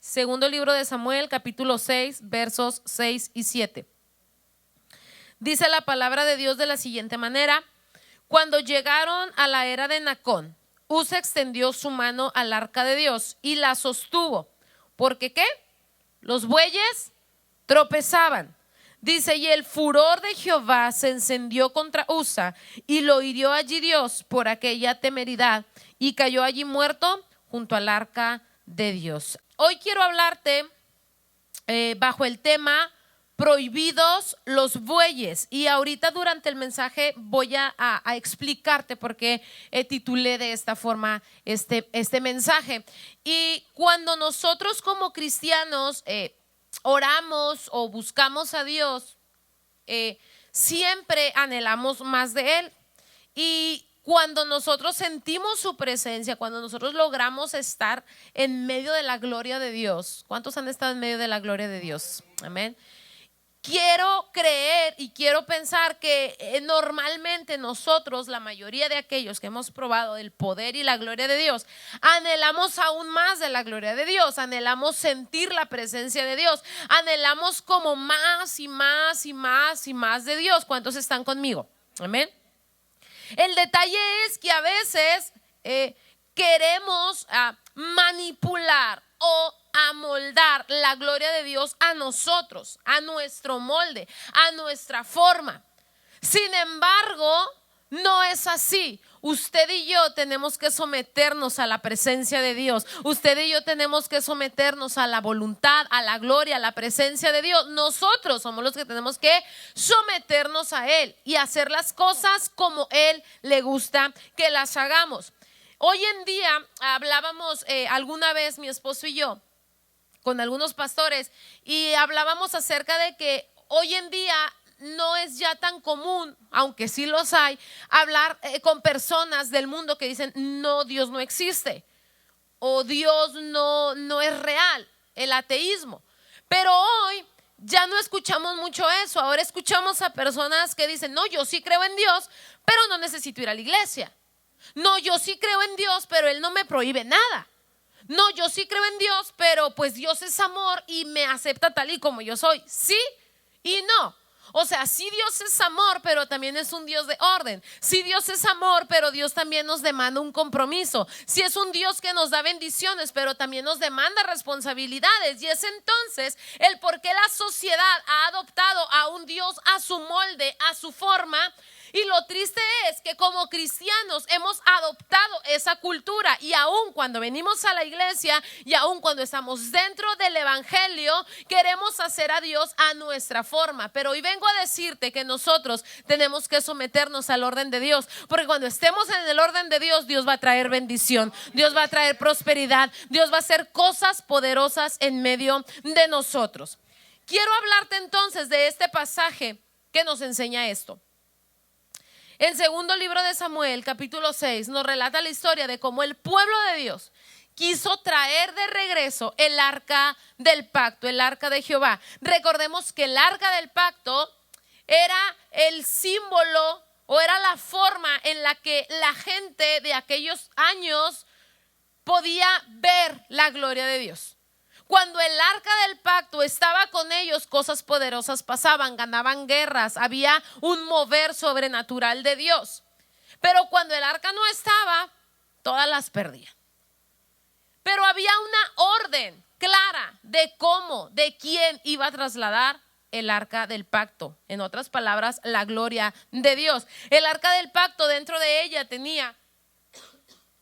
Segundo libro de Samuel, capítulo 6, versos 6 y 7. Dice la palabra de Dios de la siguiente manera: cuando llegaron a la era de Nacón, Uza extendió su mano al arca de Dios y la sostuvo. ¿Porque qué? Los bueyes tropezaban. Dice, y el furor de Jehová se encendió contra Uza y lo hirió allí Dios por aquella temeridad y cayó allí muerto junto al arca de Dios. Hoy quiero hablarte bajo el tema prohibidos los bueyes, y ahorita durante el mensaje voy a explicarte por qué titulé de esta forma este mensaje. Y cuando nosotros como cristianos oramos o buscamos a Dios, siempre anhelamos más de Él. Y cuando nosotros sentimos su presencia, cuando nosotros logramos estar en medio de la gloria de Dios, ¿cuántos han estado en medio de la gloria de Dios? Amén. Quiero creer y quiero pensar que normalmente nosotros, la mayoría de aquellos que hemos probado el poder y la gloria de Dios, anhelamos aún más de la gloria de Dios, anhelamos sentir la presencia de Dios, anhelamos como más y más y más y más de Dios. ¿Cuántos están conmigo? Amén. El detalle es que a veces queremos manipular o amoldar la gloria de Dios a nosotros, a nuestro molde, a nuestra forma. Sin embargo, no es así. Usted y yo tenemos que someternos a la presencia de Dios. Usted y yo tenemos que someternos a la voluntad, a la gloria, a la presencia de Dios. Nosotros somos los que tenemos que someternos a Él y hacer las cosas como Él le gusta que las hagamos. Hoy en día hablábamos alguna vez mi esposo y yo con algunos pastores y hablábamos acerca de que hoy en día no es ya tan común, aunque sí los hay, hablar con personas del mundo que dicen no, Dios no existe o Dios no es real, el ateísmo. Pero hoy ya no escuchamos mucho eso. Ahora escuchamos a personas que dicen no, yo sí creo en Dios, pero no necesito ir a la iglesia. No, yo sí creo en Dios, pero Él no me prohíbe nada. No, yo sí creo en Dios, pero pues Dios es amor y me acepta tal y como yo soy. Sí y no. O sea, sí, Dios es amor, pero también es un Dios de orden. Sí, Dios es amor, pero Dios también nos demanda un compromiso. Sí, es un Dios que nos da bendiciones, pero también nos demanda responsabilidades. Y es entonces el por qué la sociedad ha adoptado a un Dios a su molde, a su forma. Y lo triste es que como cristianos hemos adoptado esa cultura, y aun cuando venimos a la iglesia y aun cuando estamos dentro del evangelio, queremos hacer a Dios a nuestra forma. Pero hoy vengo a decirte que nosotros tenemos que someternos al orden de Dios, porque cuando estemos en el orden de Dios, Dios va a traer bendición, Dios va a traer prosperidad, Dios va a hacer cosas poderosas en medio de nosotros. Quiero hablarte entonces de este pasaje que nos enseña esto. El segundo libro de Samuel, capítulo 6, nos relata la historia de cómo el pueblo de Dios quiso traer de regreso el arca del pacto, el arca de Jehová. Recordemos que el arca del pacto era el símbolo o era la forma en la que la gente de aquellos años podía ver la gloria de Dios. Cuando el arca del pacto estaba con ellos, cosas poderosas pasaban, ganaban guerras, había un mover sobrenatural de Dios. Pero cuando el arca no estaba, todas las perdían. Pero había una orden clara de cómo, de quién iba a trasladar el arca del pacto. En otras palabras, la gloria de Dios. El arca del pacto, dentro de ella tenía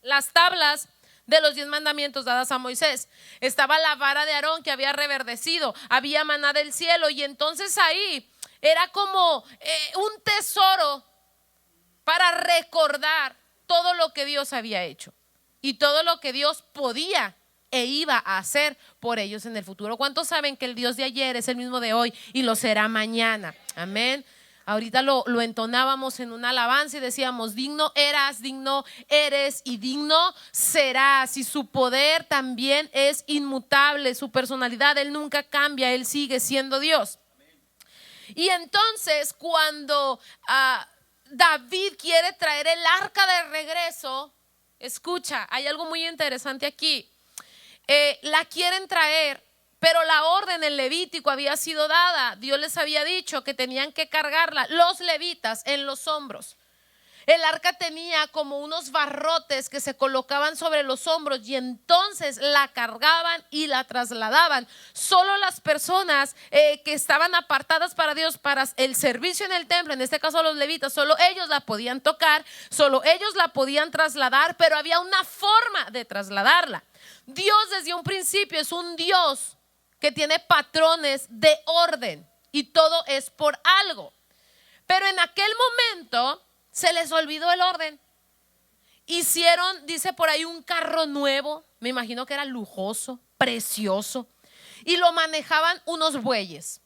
las tablas de los 10 mandamientos dadas a Moisés. Estaba la vara de Aarón que había reverdecido, había maná del cielo, y entonces ahí era como un tesoro para recordar todo lo que Dios había hecho y todo lo que Dios podía e iba a hacer por ellos en el futuro. ¿Cuántos saben que el Dios de ayer es el mismo de hoy y lo será mañana? Amén. Ahorita lo entonábamos en una alabanza y decíamos: digno eras, digno eres y digno serás. Y su poder también es inmutable, su personalidad, Él nunca cambia, Él sigue siendo Dios. Y entonces cuando David quiere traer el arca de regreso, escucha, hay algo muy interesante aquí. la quieren traer, pero la orden en Levítico había sido dada. Dios les había dicho que tenían que cargarla, los levitas, en los hombros. El arca tenía como unos barrotes que se colocaban sobre los hombros y entonces la cargaban y la trasladaban. Solo las personas que estaban apartadas para Dios, para el servicio en el templo, en este caso los levitas, solo ellos la podían tocar, solo ellos la podían trasladar, pero había una forma de trasladarla. Dios desde un principio es un Dios que tiene patrones de orden y todo es por algo. Pero en aquel momento se les olvidó el orden. Hicieron, dice por ahí, un carro nuevo. Me imagino que era lujoso, precioso. Y lo manejaban unos bueyes.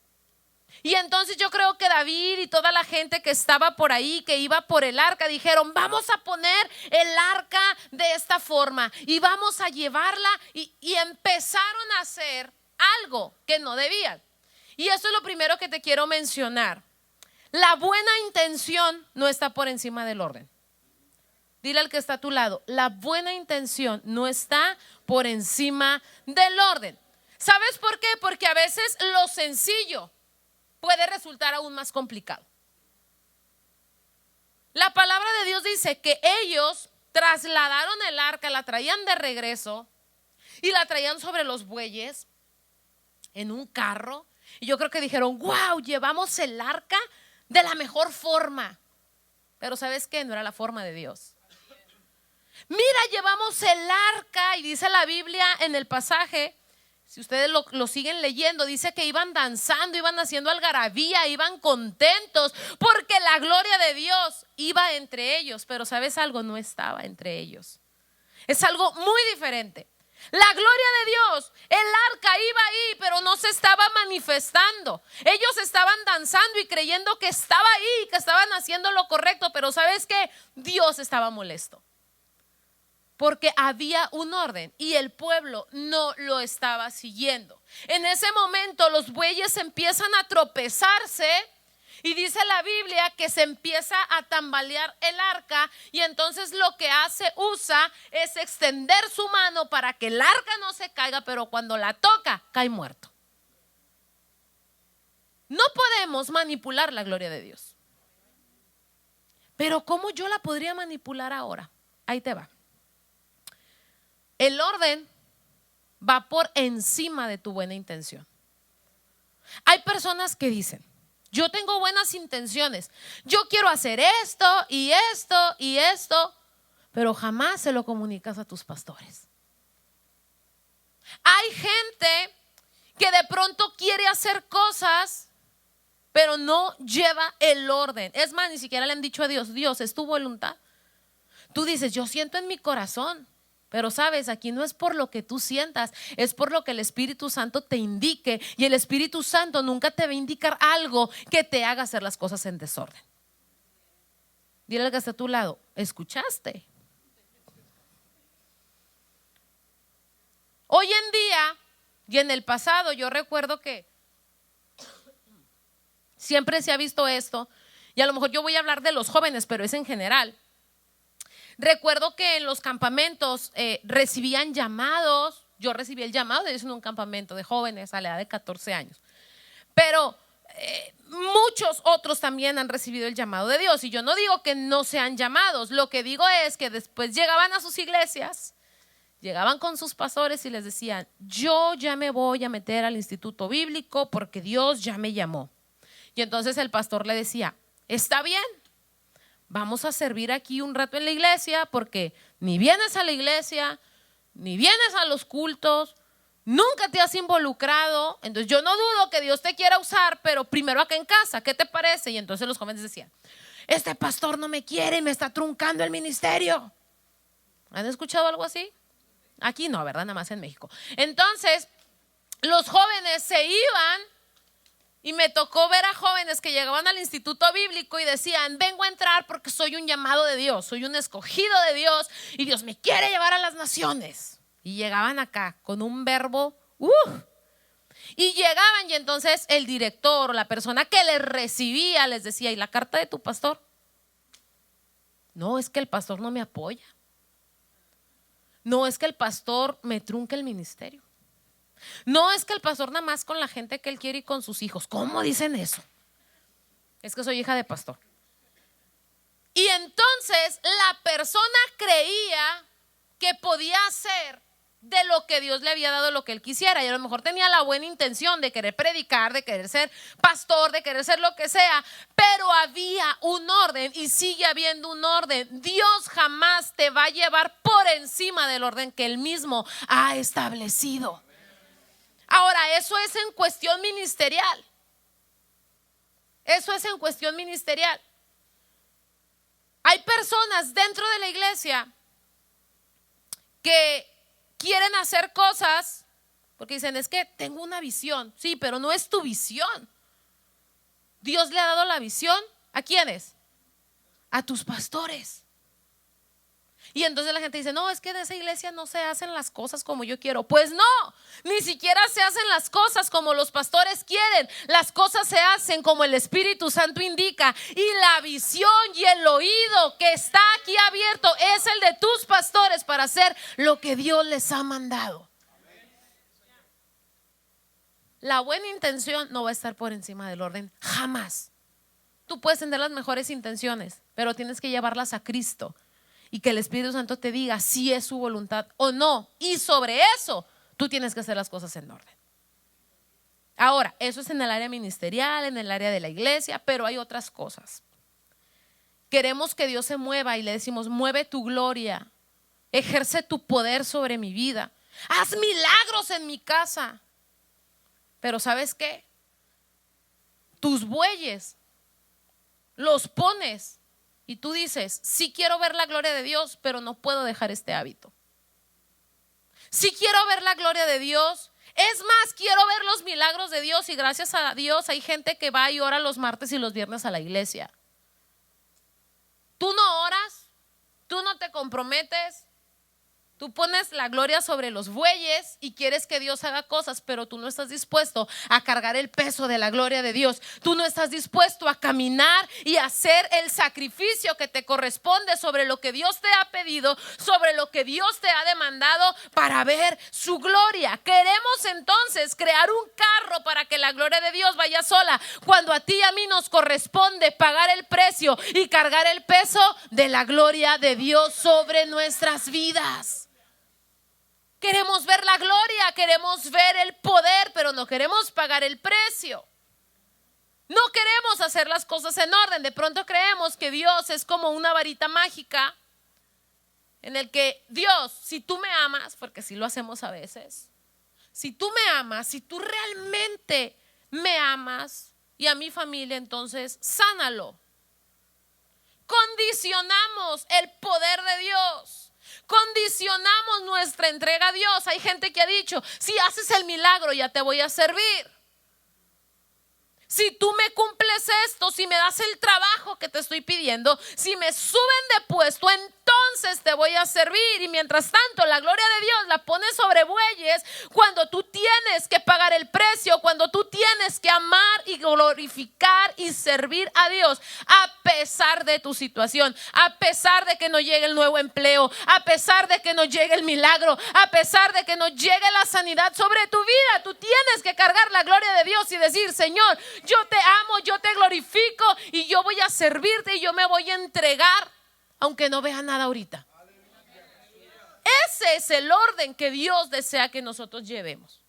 Y entonces yo creo que David y toda la gente que estaba por ahí, que iba por el arca, dijeron: vamos a poner el arca de esta forma y vamos a llevarla. Y empezaron a hacer algo que no debían. Y eso es lo primero que te quiero mencionar. La buena intención no está por encima del orden. Dile al que está a tu lado: la buena intención no está por encima del orden. ¿Sabes por qué? Porque a veces lo sencillo puede resultar aún más complicado. La palabra de Dios dice que ellos trasladaron el arca, la traían de regreso y la traían sobre los bueyes en un carro. Y yo creo que dijeron: wow, llevamos el arca de la mejor forma. Pero ¿sabes qué? No era la forma de Dios. Mira, llevamos el arca, y dice la Biblia en el pasaje, si ustedes lo siguen leyendo, dice que iban danzando, iban haciendo algarabía, iban contentos porque la gloria de Dios iba entre ellos. Pero ¿sabes algo? No estaba entre ellos. Es algo muy diferente. La gloria de Dios, el arca iba ahí, pero no se estaba manifestando. Ellos estaban danzando y creyendo que estaba ahí, que estaban haciendo lo correcto. Pero ¿sabes qué? Dios estaba molesto, porque había un orden y el pueblo no lo estaba siguiendo. En ese momento los bueyes empiezan a tropezarse. Y dice la Biblia que se empieza a tambalear el arca, y entonces lo que usa es extender su mano para que el arca no se caiga, pero cuando la toca, cae muerto. No podemos manipular la gloria de Dios. Pero ¿cómo yo la podría manipular ahora? Ahí te va. El orden va por encima de tu buena intención. Hay personas que dicen: yo tengo buenas intenciones, yo quiero hacer esto y esto y esto, pero jamás se lo comunicas a tus pastores. Hay gente que de pronto quiere hacer cosas, pero no lleva el orden. Es más, ni siquiera le han dicho a Dios: Dios, ¿es tu voluntad? Tú dices: yo siento en mi corazón. Pero sabes, aquí no es por lo que tú sientas, es por lo que el Espíritu Santo te indique. Y el Espíritu Santo nunca te va a indicar algo que te haga hacer las cosas en desorden. Dile al que está a tu lado: ¿escuchaste? Hoy en día y en el pasado, yo recuerdo que siempre se ha visto esto. Y a lo mejor yo voy a hablar de los jóvenes, pero es en general. Recuerdo que en los campamentos recibían llamados. Yo recibí el llamado de Dios en un campamento de jóvenes a la edad de 14 años. Pero muchos otros también han recibido el llamado de Dios. Y yo no digo que no sean llamados. Lo que digo es que después llegaban a sus iglesias, llegaban con sus pastores y les decían: yo ya me voy a meter al instituto bíblico porque Dios ya me llamó. Y entonces el pastor le decía: está bien, vamos a servir aquí un rato en la iglesia, porque ni vienes a la iglesia, ni vienes a los cultos, nunca te has involucrado. Entonces yo no dudo que Dios te quiera usar, pero primero acá en casa, ¿qué te parece? Y entonces los jóvenes decían: este pastor no me quiere y me está truncando el ministerio. ¿Han escuchado algo así? Aquí no, ¿verdad? Nada más en México. Entonces los jóvenes se iban. Y me tocó ver a jóvenes que llegaban al instituto bíblico y decían: vengo a entrar porque soy un llamado de Dios, soy un escogido de Dios y Dios me quiere llevar a las naciones. Y llegaban acá con un verbo, y llegaban, y entonces el director o la persona que les recibía les decía: ¿y la carta de tu pastor? No, es que el pastor no me apoya. No es que el pastor me trunque el ministerio. No es que el pastor nada más con la gente que él quiere y con sus hijos. ¿Cómo dicen eso? Es que soy hija de pastor. Y entonces la persona creía que podía hacer de lo que Dios le había dado lo que él quisiera, y a lo mejor tenía la buena intención de querer predicar, de querer ser pastor, de querer ser lo que sea, pero había un orden y sigue habiendo un orden. Dios jamás te va a llevar por encima del orden que él mismo ha establecido. Ahora, eso es en cuestión ministerial. Eso es en cuestión ministerial. Hay personas dentro de la iglesia que quieren hacer cosas porque dicen, es que tengo una visión. Sí, pero no es tu visión. Dios le ha dado la visión ¿a quiénes? A tus pastores. Y entonces la gente dice, no, es que en esa iglesia no se hacen las cosas como yo quiero. Pues no, ni siquiera se hacen las cosas como los pastores quieren. Las cosas se hacen como el Espíritu Santo indica. Y la visión y el oído que está aquí abierto es el de tus pastores para hacer lo que Dios les ha mandado. La buena intención no va a estar por encima del orden, jamás. Tú puedes tener las mejores intenciones, pero tienes que llevarlas a Cristo. Y que el Espíritu Santo te diga si es su voluntad o no. Y sobre eso, tú tienes que hacer las cosas en orden. Ahora, eso es en el área ministerial, en el área de la iglesia, pero hay otras cosas. Queremos que Dios se mueva y le decimos, mueve tu gloria, ejerce tu poder sobre mi vida, haz milagros en mi casa. Pero ¿sabes qué? Tus bueyes los pones y tú dices, sí quiero ver la gloria de Dios, pero no puedo dejar este hábito. Sí quiero ver la gloria de Dios. Es más, quiero ver los milagros de Dios, y gracias a Dios hay gente que va y ora los martes y los viernes a la iglesia. Tú no oras, tú no te comprometes. Tú pones la gloria sobre los bueyes y quieres que Dios haga cosas, pero tú no estás dispuesto a cargar el peso de la gloria de Dios. Tú no estás dispuesto a caminar y hacer el sacrificio que te corresponde sobre lo que Dios te ha pedido, sobre lo que Dios te ha demandado para ver su gloria. Queremos entonces crear un carro para que la gloria de Dios vaya sola, cuando a ti y a mí nos corresponde pagar el precio y cargar el peso de la gloria de Dios sobre nuestras vidas. Queremos ver la gloria, queremos ver el poder, pero no queremos pagar el precio. No queremos hacer las cosas en orden. De pronto creemos que Dios es como una varita mágica en el que Dios, si tú me amas, porque sí lo hacemos a veces, si tú me amas, si tú realmente me amas y a mi familia, entonces sánalo. Condicionamos el poder de Dios. Condicionamos nuestra entrega a Dios. Hay gente que ha dicho, si haces el milagro ya te voy a servir. Si tú me cumples esto, si me das el trabajo que te estoy pidiendo, si me suben de puesto, entonces te voy a servir. Y mientras tanto la gloria de Dios la pones sobre bueyes cuando tú tienes que pagar el precio, cuando tú tienes que amar y glorificar y servir a Dios a pesar de tu situación, a pesar de que no llegue el nuevo empleo, a pesar de que no llegue el milagro, a pesar de que no llegue la sanidad sobre tu vida. Tú tienes que cargar la gloria de Dios y decir, Señor, yo te amo, yo te glorifico y yo voy a servirte y yo me voy a entregar aunque no vea nada ahorita. Ese es el orden que Dios desea que nosotros llevemos.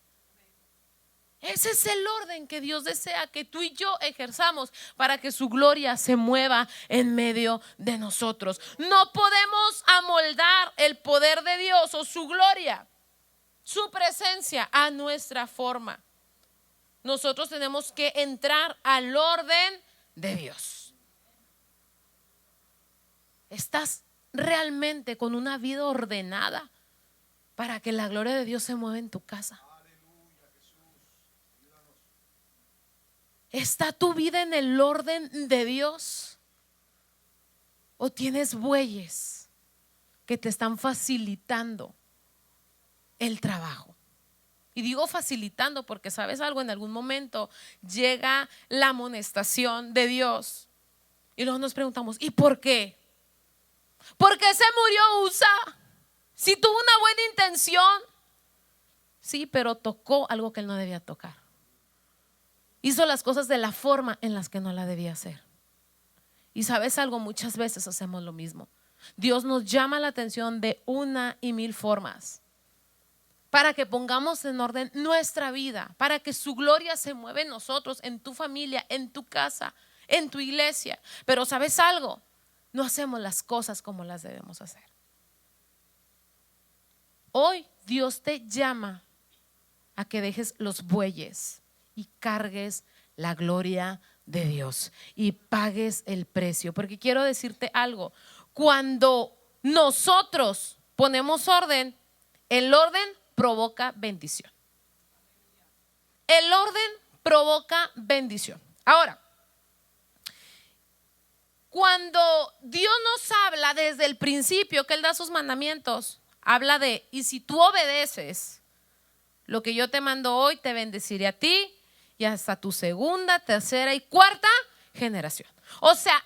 Ese es el orden que Dios desea que tú y yo ejerzamos para que su gloria se mueva en medio de nosotros. No podemos amoldar el poder de Dios o su gloria, su presencia a nuestra forma. Nosotros tenemos que entrar al orden de Dios. ¿Estás realmente con una vida ordenada para que la gloria de Dios se mueva en tu casa? ¿Está tu vida en el orden de Dios? ¿O tienes bueyes que te están facilitando el trabajo? Y digo facilitando porque sabes algo, en algún momento llega la amonestación de Dios y luego nos preguntamos, ¿y por qué? ¿Por qué se murió Usa? Si tuvo una buena intención, sí, pero tocó algo que él no debía tocar. Hizo las cosas de la forma en las que no la debía hacer. Y sabes algo, muchas veces hacemos lo mismo. Dios nos llama la atención de una y mil formas para que pongamos en orden nuestra vida, para que su gloria se mueva en nosotros, en tu familia, en tu casa, en tu iglesia. Pero sabes algo, no hacemos las cosas como las debemos hacer. Hoy Dios te llama a que dejes los bueyes y cargues la gloria de Dios y pagues el precio. Porque quiero decirte algo, cuando nosotros ponemos orden, el orden provoca bendición. El orden provoca bendición. Ahora, cuando Dios nos habla desde el principio que Él da sus mandamientos, habla de, y si tú obedeces lo que yo te mando hoy, te bendeciré a ti y hasta tu segunda, tercera y cuarta generación. O sea,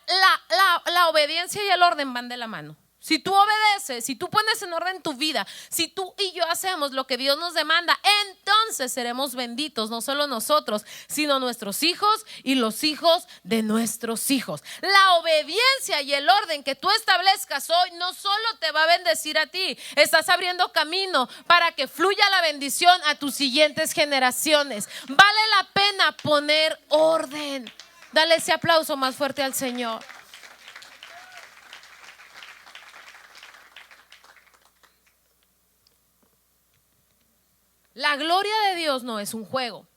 la obediencia y el orden van de la mano. Si tú obedeces, si tú pones en orden tu vida, si tú y yo hacemos lo que Dios nos demanda, entonces seremos benditos, no solo nosotros, sino nuestros hijos y los hijos de nuestros hijos. La obediencia y el orden que tú establezcas hoy no solo te va a bendecir a ti, estás abriendo camino para que fluya la bendición a tus siguientes generaciones. Vale la pena poner orden. Dale ese aplauso más fuerte al Señor. La gloria de Dios no es un juego.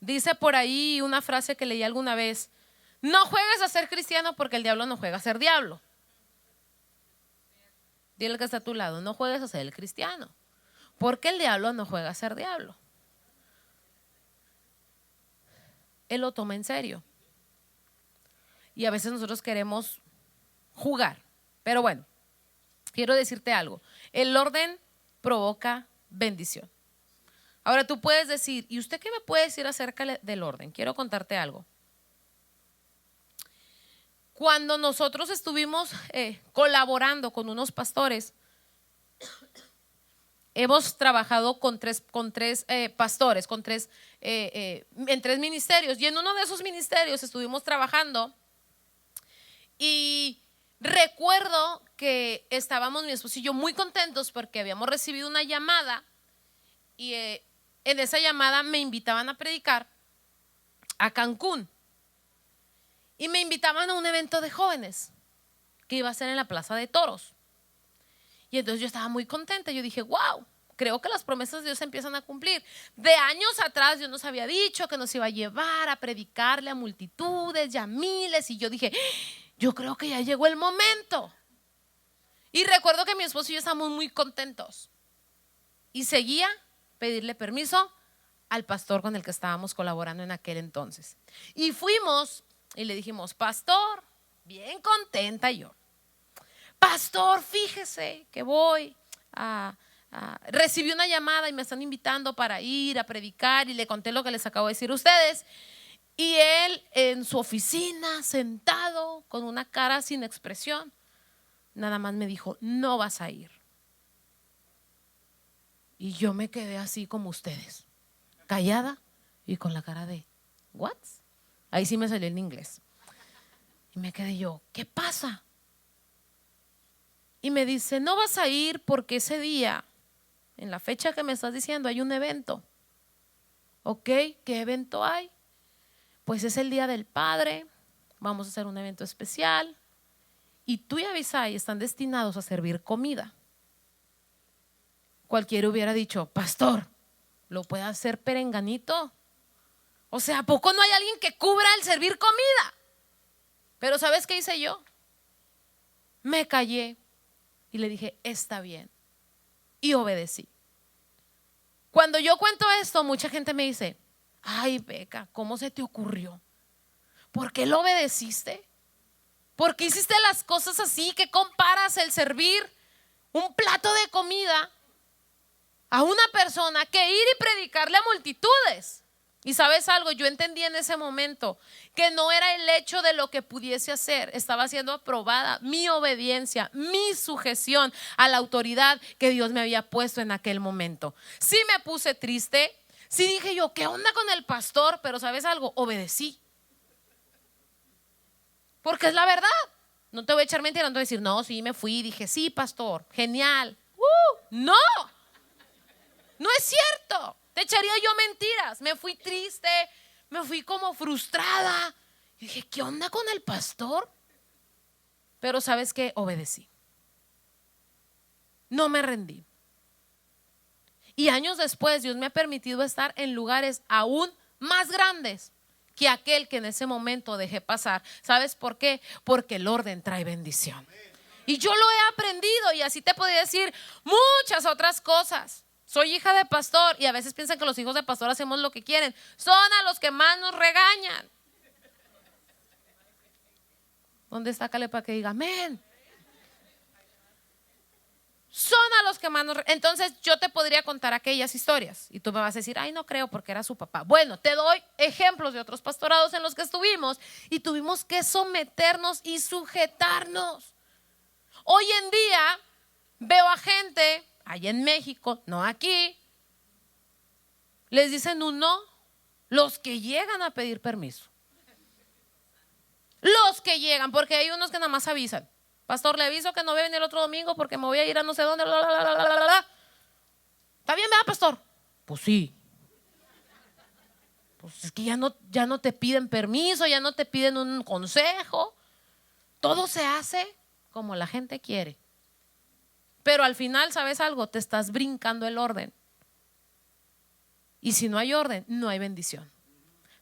Dice por ahí una frase que leí alguna vez: no juegues a ser cristiano porque el diablo no juega a ser diablo. Dile que está a tu lado, no juegues a ser el cristiano porque el diablo no juega a ser diablo. Él lo toma en serio. Y a veces nosotros queremos jugar. Pero bueno, quiero decirte algo. El orden provoca bendición. Ahora tú puedes decir, ¿y usted qué me puede decir acerca del orden? Quiero contarte algo. Cuando nosotros estuvimos colaborando con unos pastores, hemos trabajado con tres pastores, en tres ministerios, y en uno de esos ministerios estuvimos trabajando y recuerdo que estábamos mi esposo y yo muy contentos porque habíamos recibido una llamada y en esa llamada me invitaban a predicar a Cancún y me invitaban a un evento de jóvenes que iba a ser en la Plaza de Toros. Y entonces yo estaba muy contenta, yo dije, wow, creo que las promesas de Dios se empiezan a cumplir. De años atrás Dios nos había dicho que nos iba a llevar a predicarle a multitudes y a miles, y yo dije, yo creo que ya llegó el momento. Y recuerdo que mi esposo y yo estábamos muy contentos y seguía pedirle permiso al pastor con el que estábamos colaborando en aquel entonces. Y fuimos y le dijimos, pastor, bien contenta yo, pastor, fíjese que voy recibí una llamada y me están invitando para ir a predicar, y le conté lo que les acabo de decir a ustedes. Y él en su oficina, sentado con una cara sin expresión, nada más me dijo, no vas a ir. Y yo me quedé así como ustedes, callada y con la cara de ¿what? Ahí sí me salió en inglés. Y me quedé yo, ¿qué pasa? Y me dice, no vas a ir porque ese día, en la fecha que me estás diciendo, hay un evento. ¿Ok? ¿Qué evento hay? Pues es el Día del Padre, vamos a hacer un evento especial y tú y Abisai están destinados a servir comida. Cualquiera hubiera dicho, pastor, ¿lo puede hacer perenganito? O sea, ¿a poco no hay alguien que cubra el servir comida? Pero ¿sabes qué hice yo? Me callé y le dije, está bien, y obedecí. Cuando yo cuento esto, mucha gente me dice, ay, Beca, ¿cómo se te ocurrió? ¿Por qué lo obedeciste? ¿Por qué hiciste las cosas así? ¿Qué comparas el servir un plato de comida a una persona que ir y predicarle a multitudes? Y sabes algo, yo entendí en ese momento que no era el hecho de lo que pudiese hacer, estaba siendo aprobada mi obediencia, mi sujeción a la autoridad que Dios me había puesto en aquel momento. Sí me puse triste, sí dije yo, ¿qué onda con el pastor? Pero sabes algo, obedecí. Porque es la verdad. No te voy a echar mentira, no te voy a decir, no, sí me fui, dije, sí, pastor, genial. No, no es cierto. Te echaría yo mentiras. Me fui triste, me fui como frustrada. Y dije, ¿qué onda con el pastor? Pero ¿sabes qué? Obedecí. No me rendí. Y años después Dios me ha permitido estar en lugares aún más grandes que aquel que en ese momento dejé pasar. ¿Sabes por qué? Porque el orden trae bendición. Y yo lo he aprendido, y así te podría decir muchas otras cosas. Soy hija de pastor y a veces piensan que los hijos de pastor hacemos lo que quieren. Son a los que más nos regañan. ¿Dónde está Caleb para que diga amén? Son a los que más nos regañan. Entonces yo te podría contar aquellas historias y tú me vas a decir, ay, no creo porque era su papá. Bueno, te doy ejemplos de otros pastorados en los que estuvimos y tuvimos que someternos y sujetarnos. Hoy en día veo a gente allá en México, no aquí, les dicen un no, los que llegan a pedir permiso. Los que llegan, porque hay unos que nada más avisan. Pastor, le aviso que no voy a venir el otro domingo porque me voy a ir a no sé dónde. ¿Está bien, verdad, pastor? Pues sí. Pues es que ya no te piden permiso, ya no te piden un consejo. Todo se hace como la gente quiere. Pero al final, ¿sabes algo? Te estás brincando el orden. Y si no hay orden, no hay bendición.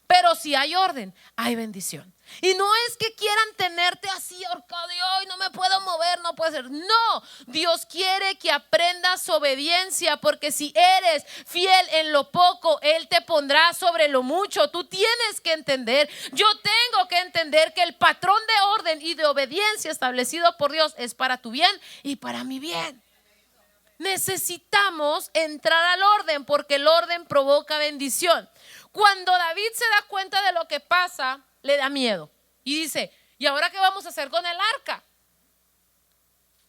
Pero si hay orden, hay bendición. Y no es que quieran tenerte así ahorcado de hoy, no me puedo mover, no puede ser. No, Dios quiere que aprendas obediencia, porque si eres fiel en lo poco, Él te pondrá sobre lo mucho. Tú tienes que entender, yo tengo que entender que el patrón de orden y de obediencia establecido por Dios es para tu bien y para mi bien. Necesitamos entrar al orden porque el orden provoca bendición. Cuando David se da cuenta de lo que pasa, le da miedo y dice, ¿y ahora qué vamos a hacer con el arca?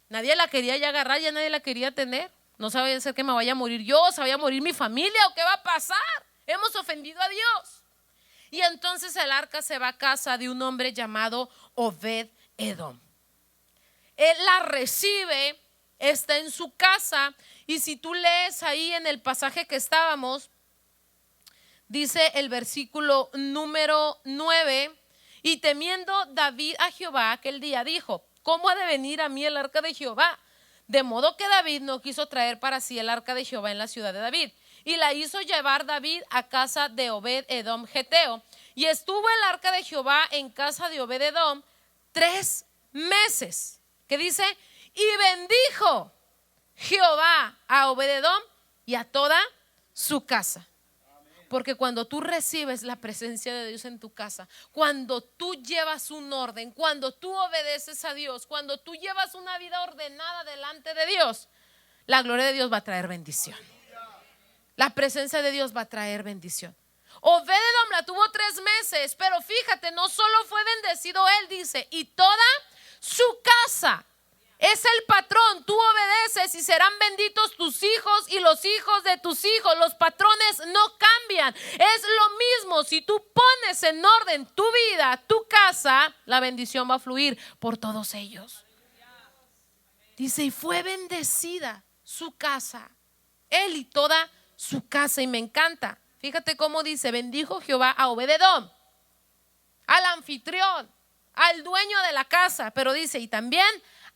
Nadie la quería ya agarrar, ya nadie la quería tener. No sabe ser que me vaya a morir yo, se vaya a morir mi familia o qué va a pasar. Hemos ofendido a Dios. Y entonces el arca se va a casa de un hombre llamado Obed Edom. Él la recibe, está en su casa, y si tú lees ahí en el pasaje que estábamos, dice el versículo número 9, y temiendo David a Jehová aquel día dijo, ¿cómo ha de venir a mí el arca de Jehová? De modo que David no quiso traer para sí el arca de Jehová en la ciudad de David, y la hizo llevar David a casa de Obed Edom Geteo, y estuvo el arca de Jehová en casa de Obed Edom 3 meses. ¿Qué dice? Y bendijo Jehová a Obed Edom y a toda su casa. Porque cuando tú recibes la presencia de Dios en tu casa, cuando tú llevas un orden, cuando tú obedeces a Dios, cuando tú llevas una vida ordenada delante de Dios, la gloria de Dios va a traer bendición. La presencia de Dios va a traer bendición. Obed Edom la tuvo 3 meses, pero fíjate, no solo fue bendecido él, dice, y toda su casa. Es el patrón, tú obedeces y serán benditos tus hijos y los hijos de tus hijos. Los patrones no cambian. Es lo mismo, si tú pones en orden tu vida, tu casa, la bendición va a fluir por todos ellos. Dice, y fue bendecida su casa, él y toda su casa. Y me encanta, fíjate cómo dice, bendijo Jehová a Obed Edom, al anfitrión, al dueño de la casa, pero dice, y también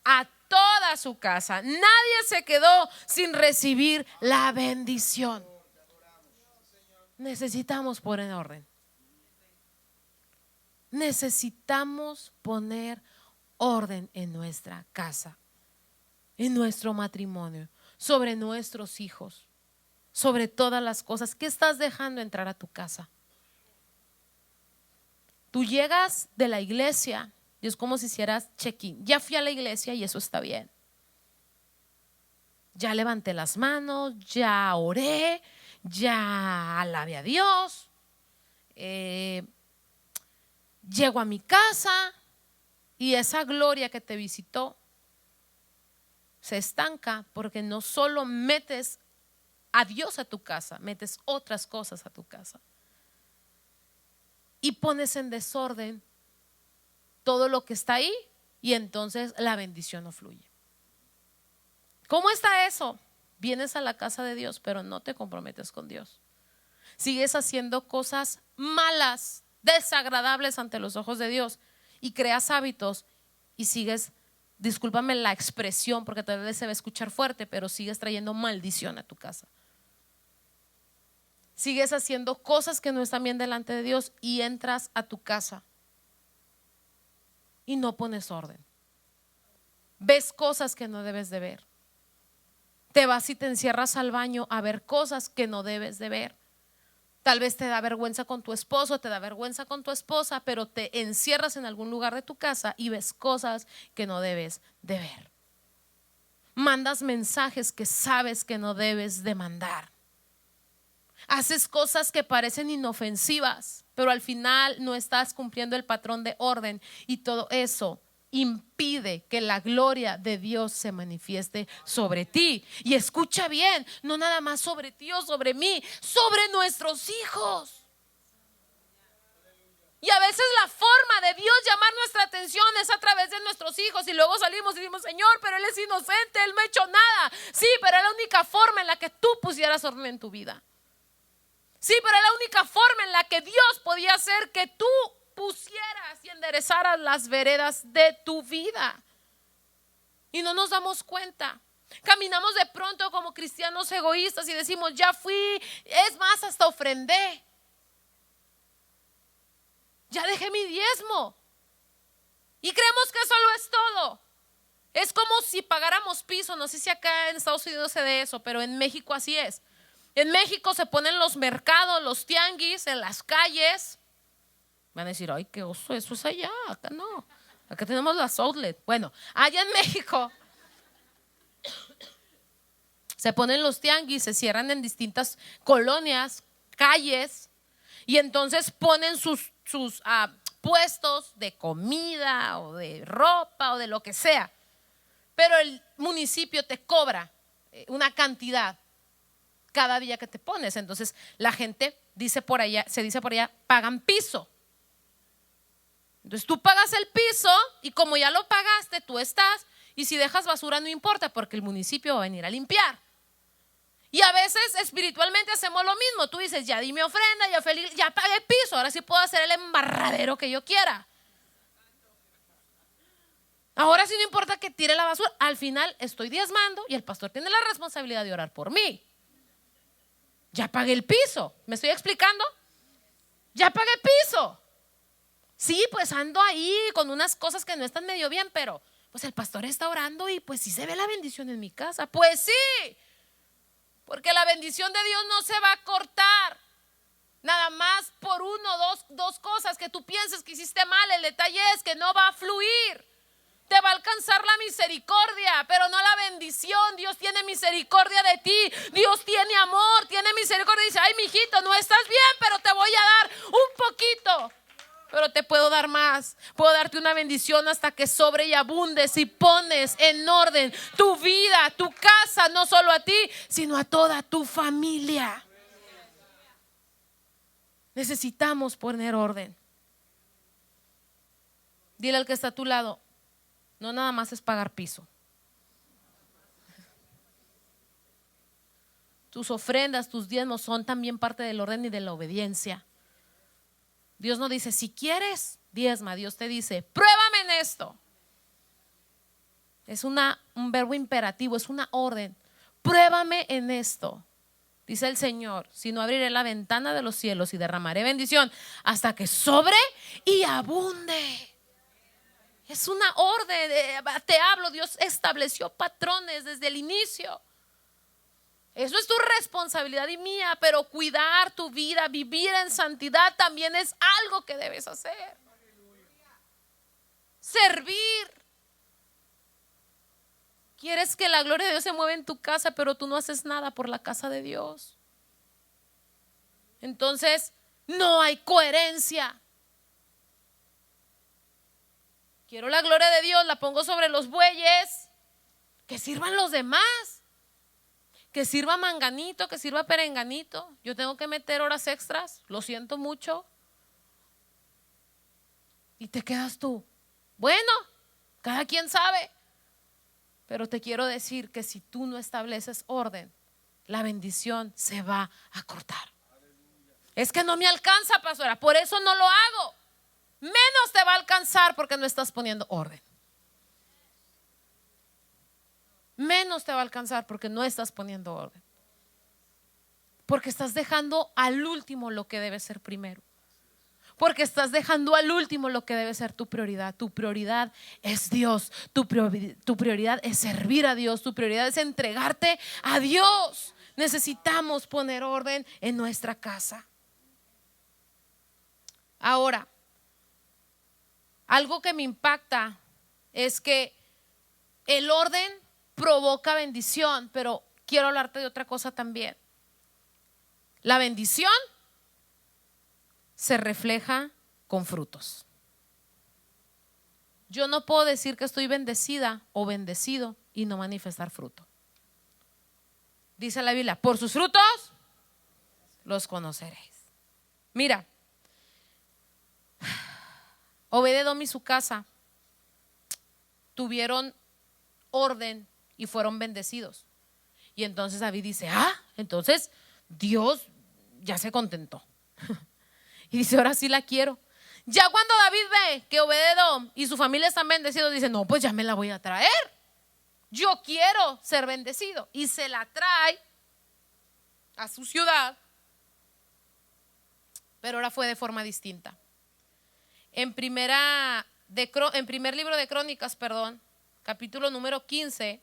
a toda su casa. Nadie se quedó sin recibir la bendición. Necesitamos poner orden. Necesitamos poner orden en nuestra casa, en nuestro matrimonio, sobre nuestros hijos, sobre todas las cosas. ¿Qué estás dejando entrar a tu casa? Tú llegas de la iglesia y es como si hicieras check-in. Ya fui a la iglesia y eso está bien. Ya levanté las manos, ya oré, ya alabé a Dios. llego a mi casa y esa gloria que te visitó se estanca porque no solo metes a Dios a tu casa, metes otras cosas a tu casa y pones en desorden todo lo que está ahí, y entonces la bendición no fluye. ¿Cómo está eso? Vienes a la casa de Dios, pero no te comprometes con Dios. Sigues haciendo cosas malas, desagradables ante los ojos de Dios, y creas hábitos y sigues, discúlpame la expresión porque tal vez se va a escuchar fuerte, pero sigues trayendo maldición a tu casa. Sigues haciendo cosas que no están bien delante de Dios y entras a tu casa y no pones orden. Ves cosas que no debes de ver. Te vas y te encierras al baño a ver cosas que no debes de ver. Tal vez te da vergüenza con tu esposo, te da vergüenza con tu esposa, pero te encierras en algún lugar de tu casa y ves cosas que no debes de ver. Mandas mensajes que sabes que no debes de mandar. Haces cosas que parecen inofensivas, pero al final no estás cumpliendo el patrón de orden, y todo eso impide que la gloria de Dios se manifieste sobre ti. Y escucha bien, no nada más sobre ti o sobre mí, sobre nuestros hijos. Y a veces la forma de Dios llamar nuestra atención es a través de nuestros hijos, y luego salimos y decimos: Señor, pero él es inocente, él no ha hecho nada. Sí, pero es la única forma en la que tú pusieras orden en tu vida. Sí, pero es la única forma en la que Dios podía hacer que tú pusieras y enderezaras las veredas de tu vida. Y no nos damos cuenta. Caminamos de pronto como cristianos egoístas y decimos: ya fui, es más, hasta ofrendé, ya dejé mi diezmo. Y creemos que eso lo es todo. Es como si pagáramos piso. No sé si acá en Estados Unidos se de eso, pero en México así es. En México se ponen los mercados, los tianguis en las calles. Van a decir: ay, qué oso, eso es allá, acá no. Acá tenemos las outlet. Bueno, allá en México se ponen los tianguis, se cierran en distintas colonias, calles, y entonces ponen sus puestos de comida o de ropa o de lo que sea. Pero el municipio te cobra una cantidad cada día que te pones. Entonces la gente dice por allá, pagan piso. Entonces tú pagas el piso, y como ya lo pagaste, tú estás, y si dejas basura no importa porque el municipio va a venir a limpiar. Y a veces espiritualmente hacemos lo mismo. Tú dices: ya di mi ofrenda, ya pagué piso, ahora sí puedo hacer el embarradero que yo quiera. Ahora sí no importa que tire la basura. Al final estoy diezmando y el pastor tiene la responsabilidad de orar por mí. Ya pagué el piso. ¿Me estoy explicando? Ya pagué piso. Sí, pues ando ahí con unas cosas que no están medio bien, pero pues el pastor está orando y pues sí se ve la bendición en mi casa. Pues sí, porque la bendición de Dios no se va a cortar nada más por dos cosas que tú pienses que hiciste mal. El detalle es que no va a fluir. Te va a alcanzar la misericordia, pero no la bendición. Dios tiene misericordia de ti. Dios tiene amor, tiene misericordia. Dice: ay, mijito, no estás bien, pero te voy a dar un poquito. Pero te puedo dar más. Puedo darte una bendición hasta que sobre y abunde si pones en orden tu vida, tu casa, no solo a ti, sino a toda tu familia. Necesitamos poner orden. Dile al que está a tu lado: no nada más es pagar piso. Tus ofrendas, tus diezmos son también parte del orden y de la obediencia. Dios no dice: si quieres, diezma. Dios te dice: pruébame en esto. Es un verbo imperativo, es una orden. Pruébame en esto. Dice el Señor: si no, abriré la ventana de los cielos y derramaré bendición hasta que sobre y abunde. Es una orden. Te hablo, Dios estableció patrones desde el inicio. Eso es tu responsabilidad y mía, pero cuidar tu vida, vivir en santidad también es algo que debes hacer. Servir. Quieres que la gloria de Dios se mueva en tu casa, pero tú no haces nada por la casa de Dios. Entonces No hay coherencia. Quiero la gloria de Dios, la pongo sobre los bueyes. Que sirvan los demás. Que sirva manganito, que sirva perenganito. Yo tengo que meter horas extras, lo siento mucho. Y te quedas tú. Bueno, cada quien sabe. Pero te quiero decir que si tú no estableces orden, la bendición se va a cortar. Es que no me alcanza, pastora, por eso no lo hago. Menos te va a alcanzar porque no estás poniendo orden. Menos te va a alcanzar porque no estás poniendo orden. Porque estás dejando al último lo que debe ser primero. Porque estás dejando al último lo que debe ser tu prioridad. Tu prioridad es Dios. Tu prioridad es servir a Dios. Tu prioridad es entregarte a Dios. Necesitamos poner orden en nuestra casa. Ahora, algo que me impacta es que el orden provoca bendición, pero quiero hablarte de otra cosa también. La bendición se refleja con frutos. Yo no puedo decir que estoy bendecida o bendecido y no manifestar fruto. Dice la Biblia, por sus frutos los conoceréis. Mira, Obed-Edom y su casa tuvieron orden y fueron bendecidos. Y entonces David dice, entonces Dios ya se contentó. Y dice, ahora sí la quiero. Ya cuando David ve que Obed-Edom y su familia están bendecidos, dice, no, pues ya me la voy a traer. Yo quiero ser bendecido. Y se la trae a su ciudad. Pero ahora fue de forma distinta. En primer libro de Crónicas, capítulo número 15,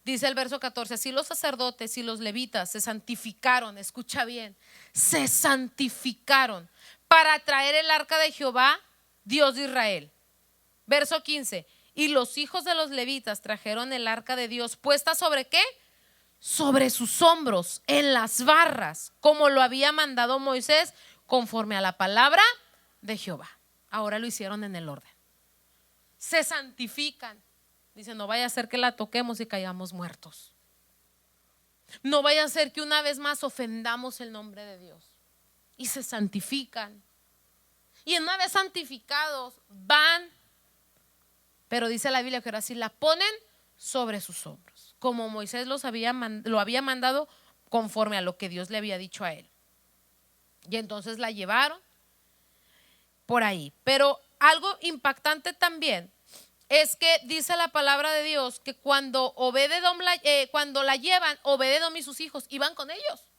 dice el verso 14, así los sacerdotes y los levitas se santificaron, escucha bien, se santificaron para traer el arca de Jehová, Dios de Israel. Verso 15, y los hijos de los levitas trajeron el arca de Dios puesta ¿sobre qué? Sobre sus hombros, en las barras, como lo había mandado Moisés, conforme a la palabra de Jehová. Ahora lo hicieron en el orden. Se santifican. Dice, no vaya a ser que la toquemos y caigamos muertos. No vaya a ser que una vez más ofendamos el nombre de Dios. Y se santifican. Y una vez santificados van, pero dice la Biblia que ahora sí la ponen sobre sus hombros, como Moisés lo había mandado conforme a lo que Dios le había dicho a él. Y entonces la llevaron por ahí. Pero algo impactante también es que dice la palabra de Dios que cuando cuando la llevan, Obed-Edom y sus hijos iban con ellos.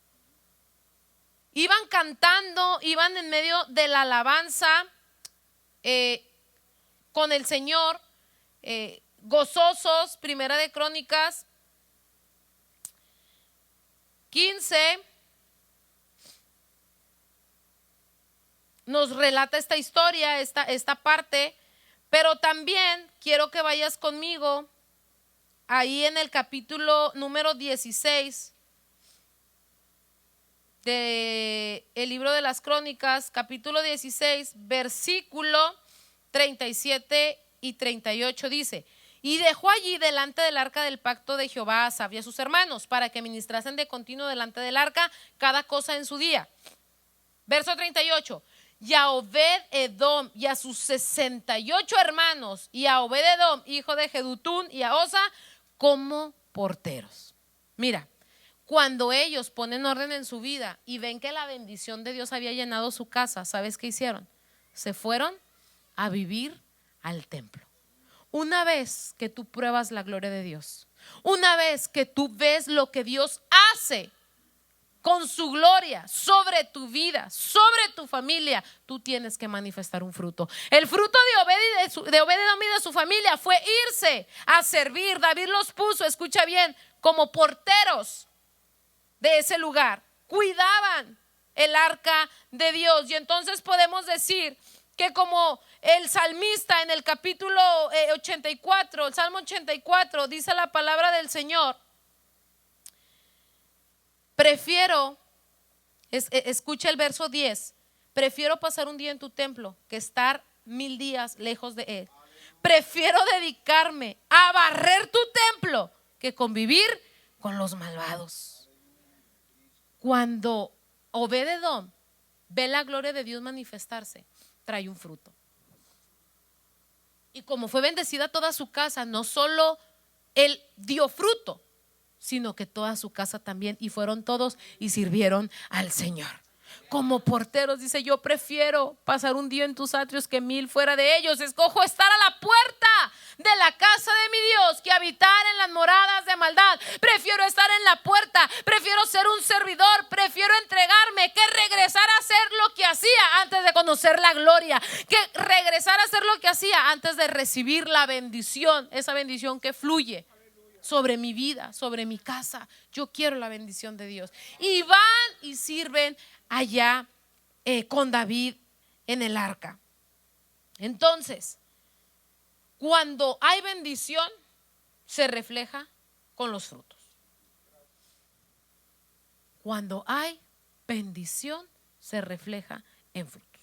Iban cantando, iban en medio de la alabanza con el Señor, gozosos. Primera de Crónicas 15 nos relata esta historia, esta parte. Pero también quiero que vayas conmigo ahí en el capítulo número 16 del libro de las Crónicas, capítulo 16, versículo 37 y 38 dice, y dejó allí delante del arca del pacto de Jehová a Asaf y a sus hermanos para que ministrasen de continuo delante del arca cada cosa en su día. Verso 38, y a Obed-Edom y a sus 68 hermanos y a Obed-Edom, hijo de Jedutún, y a Osa como porteros. Mira, cuando ellos ponen orden en su vida y ven que la bendición de Dios había llenado su casa, ¿sabes qué hicieron? Se fueron a vivir al templo. Una vez que tú pruebas la gloria de Dios, una vez que tú ves lo que Dios hace con su gloria sobre tu vida, sobre tu familia, tú tienes que manifestar un fruto. El fruto de Obed-Edom y de su familia fue irse a servir. David los puso, escucha bien, como porteros de ese lugar. Cuidaban el arca de Dios. Y entonces podemos decir que como el salmista en el capítulo 84, el Salmo 84, dice la palabra del Señor, prefiero, escucha el verso 10, prefiero pasar un día en tu templo que estar 1000 días lejos de él. Prefiero dedicarme a barrer tu templo que convivir con los malvados. Cuando Obed-edom ve la gloria de Dios manifestarse, trae un fruto. Y como fue bendecida toda su casa, no solo él dio fruto, sino que toda su casa también, y fueron todos y sirvieron al Señor. Como porteros, dice: yo prefiero pasar un día en tus atrios que 1000 fuera de ellos. Escojo estar a la puerta de la casa de mi Dios que habitar en las moradas de maldad. Prefiero estar en la puerta, prefiero ser un servidor, prefiero entregarme que regresar a hacer lo que hacía antes de conocer la gloria, que regresar a hacer lo que hacía antes de recibir la bendición, esa bendición que fluye sobre mi vida, sobre mi casa. Yo quiero la bendición de Dios. Y van y sirven allá con David en el arca. Entonces, cuando hay bendición, se refleja con los frutos. Cuando hay bendición, se refleja en frutos.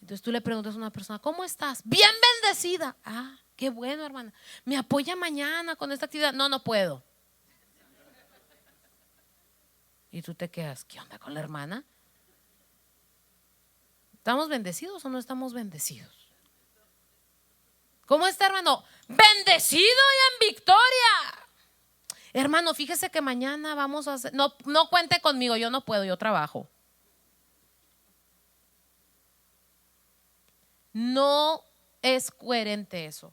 Entonces tú le preguntas a una persona: ¿cómo estás? Bien bendecida. Ah, qué bueno, hermana. ¿Me apoya mañana con esta actividad? No, no puedo. Y tú te quedas: ¿qué onda con la hermana? ¿Estamos bendecidos o no estamos bendecidos? ¿Cómo está, hermano? Bendecido y en victoria. Hermano, fíjese que mañana vamos a hacer. No, no cuente conmigo, yo no puedo, yo trabajo. No es coherente eso.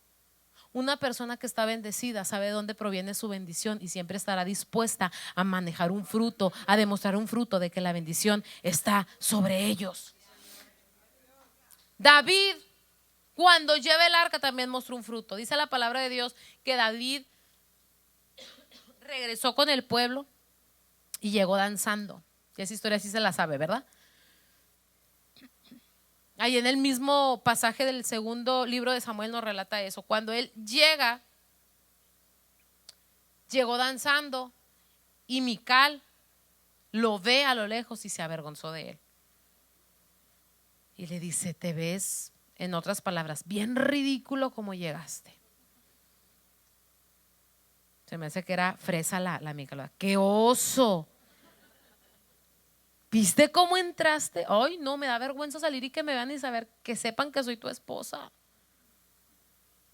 Una persona que está bendecida sabe de dónde proviene su bendición y siempre estará dispuesta a manejar un fruto, a demostrar un fruto de que la bendición está sobre ellos. David, cuando lleva el arca, también mostró un fruto. Dice la palabra de Dios que David regresó con el pueblo y llegó danzando. Y esa historia sí se la sabe, ¿verdad? Ahí en el mismo pasaje del segundo libro de Samuel nos relata eso. Cuando él llegó danzando, y Mical lo ve a lo lejos y se avergonzó de él. Y le dice: te ves, en otras palabras, bien ridículo como llegaste. Se me hace que era fresa la Mical. ¡Qué oso! ¿Viste cómo entraste? Ay, no, me da vergüenza salir y que me vean y saber, que sepan que soy tu esposa.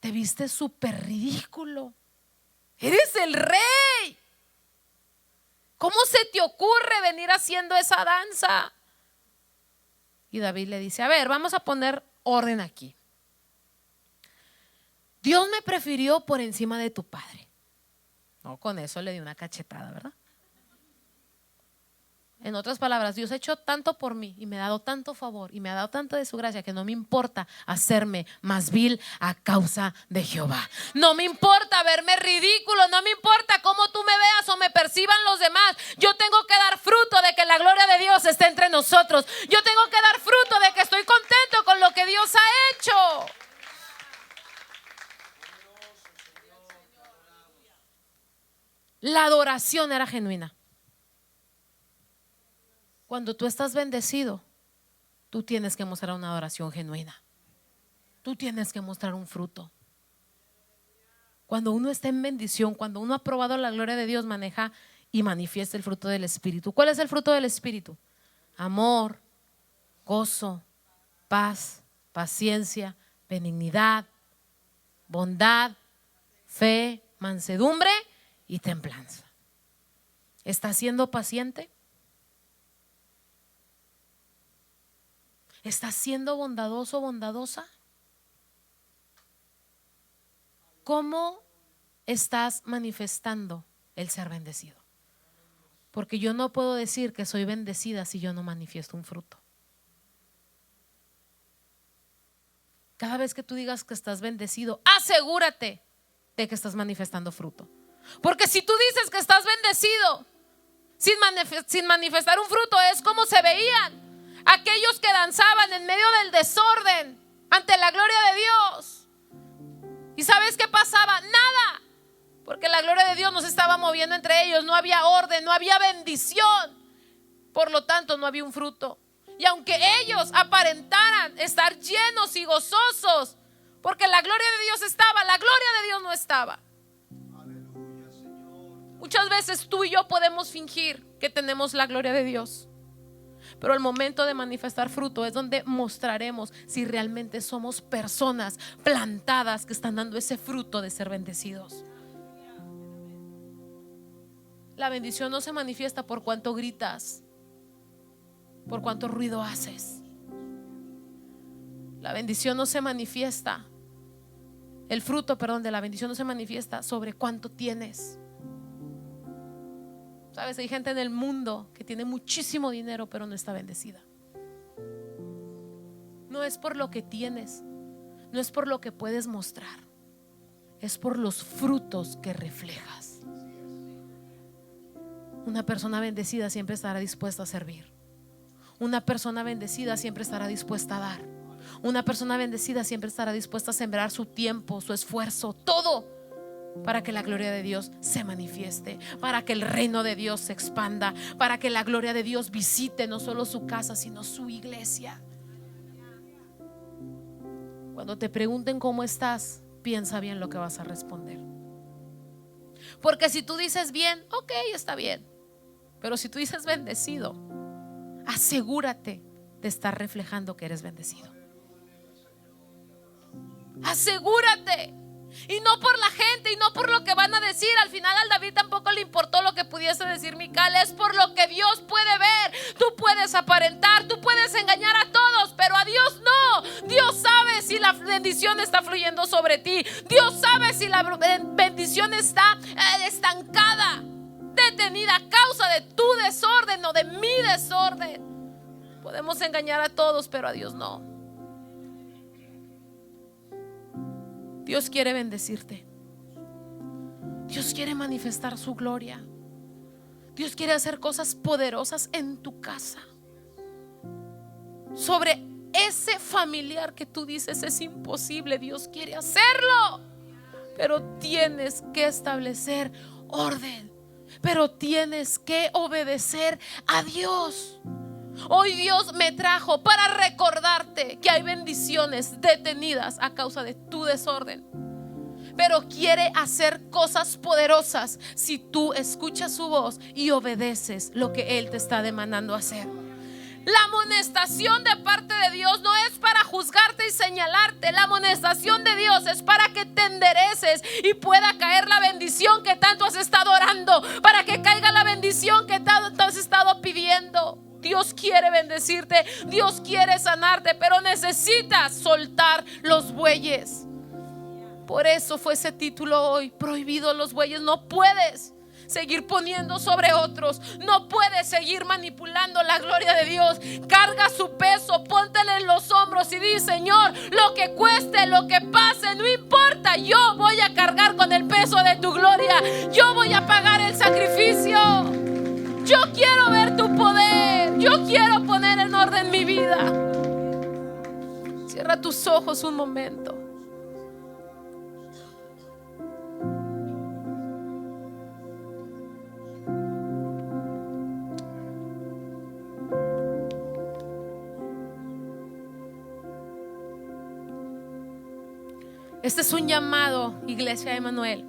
Te viste súper ridículo. Eres el rey. ¿Cómo se te ocurre venir haciendo esa danza? Y David le dice: a ver, vamos a poner orden aquí. Dios me prefirió por encima de tu padre. No, con eso le di una cachetada, ¿verdad? En otras palabras, Dios ha hecho tanto por mí y me ha dado tanto favor y me ha dado tanto de su gracia que no me importa hacerme más vil a causa de Jehová. No me importa verme ridículo, no me importa cómo tú me veas o me perciban los demás. Yo tengo que dar fruto de que la gloria de Dios esté entre nosotros. Yo tengo que dar fruto de que estoy contento con lo que Dios ha hecho. La adoración era genuina. Cuando tú estás bendecido, tú tienes que mostrar una adoración genuina. Tú tienes que mostrar un fruto. Cuando uno está en bendición, cuando uno ha probado la gloria de Dios, maneja y manifiesta el fruto del Espíritu. ¿Cuál es el fruto del Espíritu? Amor, gozo, paz, paciencia, benignidad, bondad, fe, mansedumbre y templanza. ¿Estás siendo paciente? ¿Estás siendo bondadoso o bondadosa? ¿Cómo estás manifestando el ser bendecido? Porque yo no puedo decir que soy bendecida si yo no manifiesto un fruto. Cada vez que tú digas que estás bendecido, asegúrate de que estás manifestando fruto. Porque si tú dices que estás bendecido sin manifestar un fruto, es como se veían aquellos que danzaban en medio del desorden ante la gloria de Dios. ¿Y sabes qué pasaba? Nada. porque la gloria de Dios no se estaba moviendo entre ellos. No había orden, no había bendición, por lo tanto no había un fruto. Y aunque ellos aparentaran estar llenos y gozosos, porque la gloria de Dios estaba, la gloria de Dios no estaba. Muchas veces tú y yo podemos fingir que tenemos la gloria de Dios, pero el momento de manifestar fruto es donde mostraremos si realmente somos personas plantadas que están dando ese fruto de ser bendecidos. La bendición no se manifiesta por cuánto gritas, por cuánto ruido haces. La bendición no se manifiesta, el fruto, de la bendición no se manifiesta sobre cuánto tienes. Sabes, hay gente en el mundo que tiene muchísimo dinero pero no está bendecida. No es por lo que tienes, no es por lo que puedes mostrar, es por los frutos que reflejas. Una persona bendecida siempre estará dispuesta a servir. Una persona bendecida siempre estará dispuesta a dar. Una persona bendecida siempre estará dispuesta a sembrar su tiempo, su esfuerzo, todo, para que la gloria de Dios se manifieste, para que el reino de Dios se expanda, para que la gloria de Dios visite no solo su casa, sino su iglesia. Cuando te pregunten cómo estás, piensa bien lo que vas a responder. Porque si tú dices bien, ok, está bien. Pero si tú dices bendecido, asegúrate de estar reflejando que eres bendecido. Asegúrate. Y no por la gente y no por lo que van a decir. Al final al David tampoco le importó lo que pudiese decir Mical. Es por lo que Dios puede ver. Tú puedes aparentar, tú puedes engañar a todos, pero a Dios no. Dios sabe si la bendición está fluyendo sobre ti. Dios sabe si la bendición está estancada, detenida a causa de tu desorden o de mi desorden. Podemos engañar a todos, pero a Dios no. Dios quiere bendecirte. Dios quiere manifestar su gloria. Dios quiere hacer cosas poderosas en tu casa. Sobre ese familiar que tú dices es imposible, Dios quiere hacerlo. Pero tienes que establecer orden. Pero tienes que obedecer a Dios. Hoy Dios me trajo para recordarte que hay bendiciones detenidas a causa de tu desorden, pero quiere hacer cosas poderosas si tú escuchas su voz y obedeces lo que Él te está demandando hacer. La amonestación de parte de Dios no es para juzgarte y señalarte. La amonestación de Dios es para que te endereces y pueda caer la bendición que tanto has estado orando, para que caiga la bendición que tanto has estado pidiendo. Dios quiere bendecirte, Dios quiere sanarte, pero necesitas soltar los bueyes. Por eso fue ese título hoy: prohibido los bueyes. No puedes seguir poniendo sobre otros, no puedes seguir manipulando la gloria de Dios. Carga su peso, póntele en los hombros y di: Señor, lo que cueste, lo que pase, no importa, yo voy a cargar con el peso de tu gloria, yo voy a pagar el sacrificio. Yo quiero ver tu poder, yo quiero poner en orden mi vida. Cierra tus ojos un momento. Este es un llamado, Iglesia de Emanuel,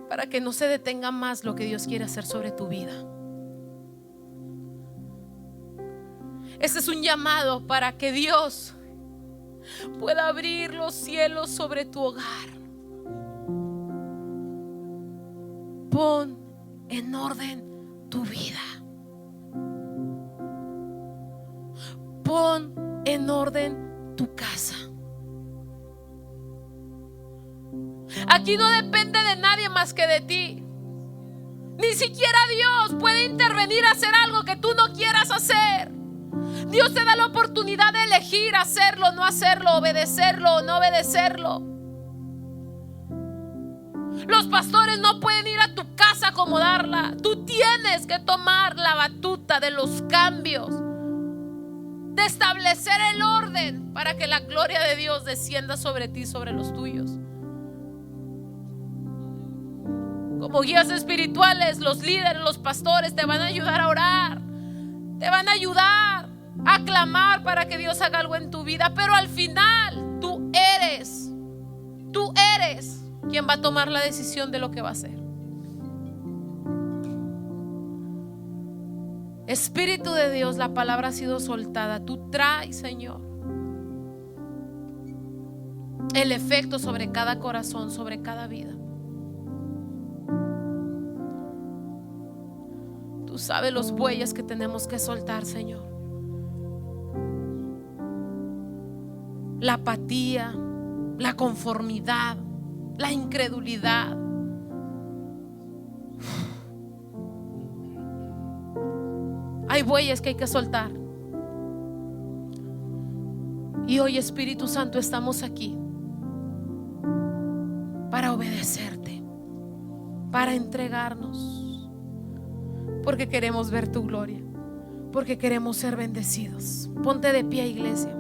para que no se detenga más lo que Dios quiere hacer sobre tu vida. Este es un llamado para que Dios pueda abrir los cielos sobre tu hogar. Pon en orden tu vida. Pon en orden tu casa. Aquí no depende de nadie más que de ti. Ni siquiera Dios puede intervenir a hacer algo que tú no quieras hacer. Dios te da la oportunidad de elegir hacerlo, no hacerlo, obedecerlo o no obedecerlo. Los pastores no pueden ir a tu casa a acomodarla. Tú tienes que tomar la batuta de los cambios, de establecer el orden para que la gloria de Dios descienda sobre ti, sobre los tuyos. Como guías espirituales, los líderes, los pastores te van a ayudar a orar, te van a ayudar a clamar para que Dios haga algo en tu vida. Pero al final tú eres quien va a tomar la decisión de lo que va a hacer. Espíritu de Dios, la palabra ha sido soltada. Tú traes, Señor, el efecto sobre cada corazón, sobre cada vida. Tú sabes los bueyes que tenemos que soltar, Señor. La apatía, la conformidad, la incredulidad. Hay bueyes que hay que soltar. Y hoy, Espíritu Santo, estamos aquí para obedecerte, para entregarnos, porque queremos ver tu gloria, porque queremos ser bendecidos. Ponte de pie, iglesia.